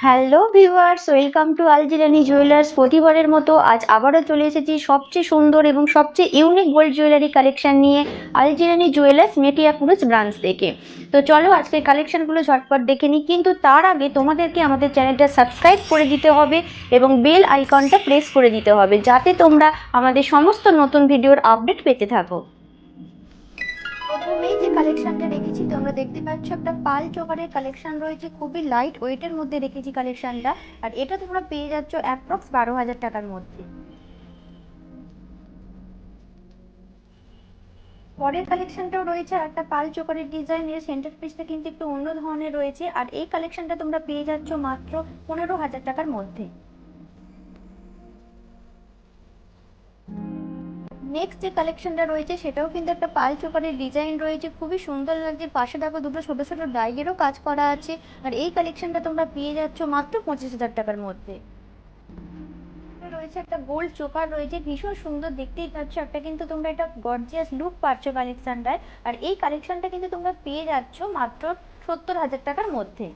Hello viewers, welcome to আলজিরানি jewellers. প্রতিবারের মতো আজ আবারও চলে এসেছি সবচেয়ে সুন্দর এবং সবচেয়ে ইউনিক গোল্ড জুয়েলারি কালেকশন নিয়ে আলজিরানি জুয়েলার্স মেটিয়াপুরুষ ব্রাঞ্চ থেকে। তো চলো আজকের কালেকশনগুলো ঝটপট দেখে নিই, কিন্তু তার আগে তোমাদেরকে আমাদের চ্যানেলটা সাবস্ক্রাইব করে দিতে হবে এবং বেল আইকনটা প্রেস করে দিতে হবে, যাতে তোমরা আমাদের সমস্ত নতুন ভিডিওর আপডেট পেতে থাকো। প্রথমেই যে কালেকশনটা রেখেছি তোমরা দেখতে পাচ্ছ, একটা পাল চোকারের কালেকশন রয়েছে, খুবই লাইট ওয়েটের মধ্যে রেখেছি কালেকশনটা। আর এটা তোমরা পেয়ে যাচ্ছ অ্যাপ্রক্স 12,000 টাকার মধ্যে। পরের কালেকশনটাও রয়েছে আর একটা পাল চোকারের ডিজাইনের, সেন্টার পিসটা কিন্তু একটু অন্য ধরনের রয়েছে। আর এই কালেকশনটা তোমরা পেয়ে যাচ্ছ মাত্র 15,000 টাকার মধ্যে। নেক্সট যে কালেকশনটা রয়েছে সেটাও কিন্তু একটা পাল চোকারের ডিজাইন রয়েছে, খুবই সুন্দর লাগছে। পাশে দেখো দুটো ছোট ছোট ডাইগেরও কাজ করা আছে। আর এই কালেকশনটা তোমরা পেয়ে যাচ্ছ মাত্র 25,000 টাকার মধ্যে। রয়েছে একটা গোল্ড চোকার রয়েছে, ভীষণ সুন্দর, দেখতেই পাচ্ছ। একটা কিন্তু তোমরা এটা গর্জিয়াস লুক পাচ্ছ কালেকশনটায়। আর এই কালেকশনটা কিন্তু তোমরা পেয়ে যাচ্ছ মাত্র 70,000 টাকার মধ্যে।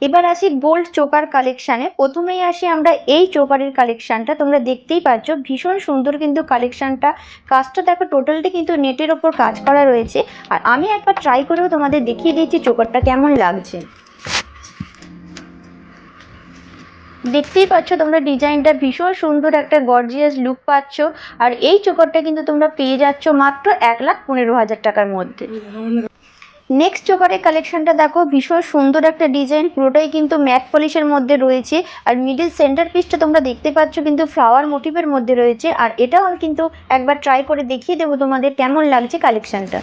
এবার আসি গোল্ড চোকার কালেকশানে। প্রথমেই আসি আমরা এই চোকারের কালেকশানটা, তোমরা দেখতেই পাচ্ছ ভীষণ সুন্দর কিন্তু কালেকশানটা। কাজটা দেখো, টোটালটি কিন্তু নেটের ওপর কাজ করা রয়েছে। আর আমি একবার ট্রাই করেও তোমাদের দেখিয়ে দিচ্ছি চোকারটা কেমন লাগছে। দেখতেই পাচ্ছ তোমরা ডিজাইনটা, ভীষণ সুন্দর একটা গর্জিয়াস লুক পাচ্ছ। আর এই চোকারটা কিন্তু তোমরা পেয়ে যাচ্ছ মাত্র 1,15,000 টাকার মধ্যে। নেক্সট চোকারের কালেকশনটা দেখো, ভীষণ সুন্দর একটা ডিজাইন, পুরোটাই কিন্তু ম্যাট পলিশের মধ্যে রয়েছে। আর মিডিল সেন্টার পিসটা তোমরা দেখতে পাচ্ছ কিন্তু ফ্লাওয়ার মোটিভের মধ্যে রয়েছে। আর এটাও কিন্তু একবার ট্রাই করে দেখিয়ে দেবো তোমাদের কেমন লাগছে কালেকশনটা।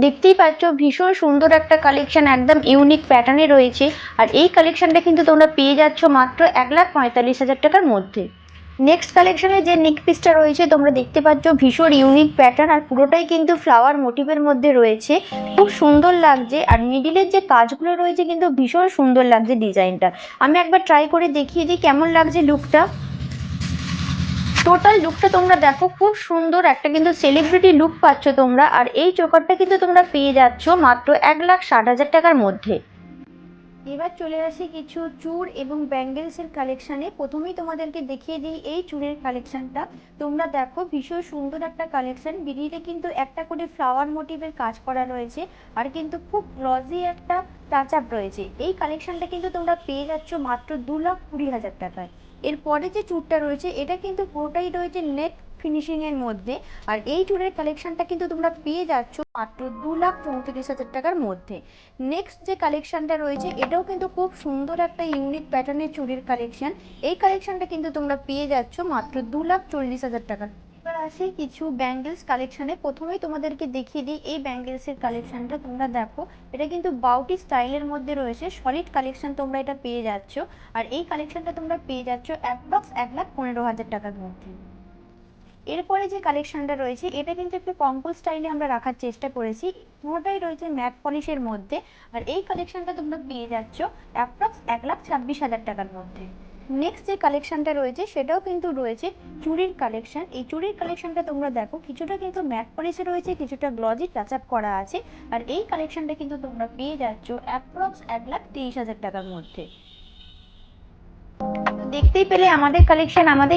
দেখতেই পাচ্ছ ভীষণ সুন্দর একটা কালেকশন, একদম ইউনিক প্যাটার্নে রয়েছে। আর এই কালেকশনটা কিন্তু তোমরা পেয়ে যাচ্ছ মাত্র 1,45,000 টাকার মধ্যে। নেক্সট কালেকশনে যে নেক পিসটা রয়েছে তোমরা দেখতে পাচ্ছ, ভীষণ ইউনিক প্যাটার্ন আর পুরোটাই কিন্তু ফ্লাওয়ার মোটিভের মধ্যে রয়েছে, খুব সুন্দর লাগছে। আর মিডিলের যে কাজগুলো রয়েছে কিন্তু ভীষণ সুন্দর লাগছে ডিজাইনটা। আমি একবার ট্রাই করে দেখিয়ে দিই কেমন লাগছে লুকটা। টোটাল লুকটা তোমরা দেখো, খুব সুন্দর একটা কিন্তু সেলিব্রিটি লুক পাচ্ছ তোমরা। আর এই চোকারটা কিন্তু তোমরা পেয়ে যাচ্ছ মাত্র 1,60,000 টাকার মধ্যে। এবার চলে আসি কিছু চূড় এবং ব্যাঙ্গেলসের কালেকশানে। প্রথমেই তোমাদেরকে দেখিয়ে দিই এই চূড়ের কালেকশানটা। তোমরা দেখো ভীষণ সুন্দর একটা কালেকশান, বিড়িতে কিন্তু একটা করে ফ্লাওয়ার মোটিভের কাজ করা রয়েছে। আর কিন্তু খুব গ্লজি একটা টাচ আপ রয়েছে। এই কালেকশানটা কিন্তু তোমরা পেয়ে যাচ্ছ মাত্র 2,20,000 টাকায়। এরপরে যে চূড়টা রয়েছে এটা কিন্তু পুরোটাই রয়েছে নেট ফিনিশিংয়ের মধ্যে। আর এই চূড়ের কালেকশানটা কিন্তু তোমরা পেয়ে যাচ্ছ মাত্র 2,34,000 টাকার মধ্যে। নেক্সট যে কালেকশনটা রয়েছে এটাও কিন্তু খুব সুন্দর একটা ইউনিক প্যাটার্নের চুড়ির কালেকশন। এই কালেকশনটা কিন্তু তোমরা পেয়ে যাচ্ছ মাত্র 2,40,000 টাকা। এবার আসি কিছু ব্যাঙ্গেলস কালেকশনে। প্রথমেই তোমাদেরকে দেখিয়ে দিই এই ব্যাঙ্গেলসের কালেকশনটা। তোমরা দেখো এটা কিন্তু বাউটি স্টাইলের মধ্যে রয়েছে, সলিড কালেকশন তোমরা এটা পেয়ে যাচ্ছ। আর এই কালেকশনটা তোমরা পেয়ে যাচ্ছ অ্যাপ্রক্স 1,15,000 টাকার মধ্যে। এরপরে যে কালেকশনটা রয়েছে এটা কিন্তু একটু কম্পোজ স্টাইলে আমরা রাখার চেষ্টা করেছি, পুরোটাই রয়েছে ম্যাট পলিশের মধ্যে। আর এই কালেকশনটা তোমরা পেয়ে যাচ্ছ অ্যাপ্রক্স 1,26,000 টাকার মধ্যে। নেক্সট যে কালেকশনটা রয়েছে সেটাও কিন্তু রয়েছে চুড়ির কালেকশন। এই চুড়ির কালেকশনটা তোমরা দেখো কিছুটা কিন্তু ম্যাট পলিশে রয়েছে, কিছুটা গ্লজি টাচ আপ করা আছে। আর এই কালেকশনটা কিন্তু তোমরা পেয়ে যাচ্ছ অ্যাপ্রক্স 1,23,000 টাকার মধ্যে। দেখতেই পেলে আমাদের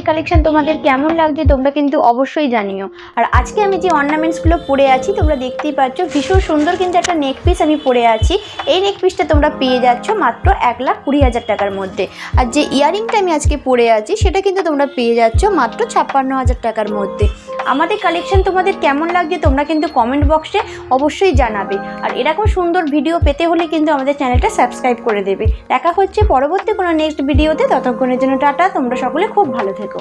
কালেকশন তোমাদের কেমন লাগছে তোমরা কিন্তু অবশ্যই জানিও। আর আজকে আমি যে অর্নামেন্টসগুলো পরে আছি তোমরা দেখতেই পাচ্ছ, ভীষণ সুন্দর কিন্তু একটা নেক পিস আমি পরে আছি। এই নেক পিসটা তোমরা পেয়ে যাচ্ছ মাত্র 1,20,000 টাকার মধ্যে। আর যে ইয়ারিংটা আমি আজকে পরে আছি সেটা কিন্তু তোমরা পেয়ে যাচ্ছ মাত্র 56,000 টাকার মধ্যে। আমাদের কালেকশন তোমাদের কেমন লাগছে তোমরা কিন্তু কমেন্ট বক্সে অবশ্যই জানাবে। আর এরকম সুন্দর ভিডিও পেতে হলে কিন্তু আমাদের চ্যানেলটা সাবস্ক্রাইব করে দেবে। দেখা হচ্ছে পরবর্তী কোনো নেক্সট ভিডিওতে, ততক্ষণের জন্য টাটা। তোমরা সকলে খুব ভালো থেকো।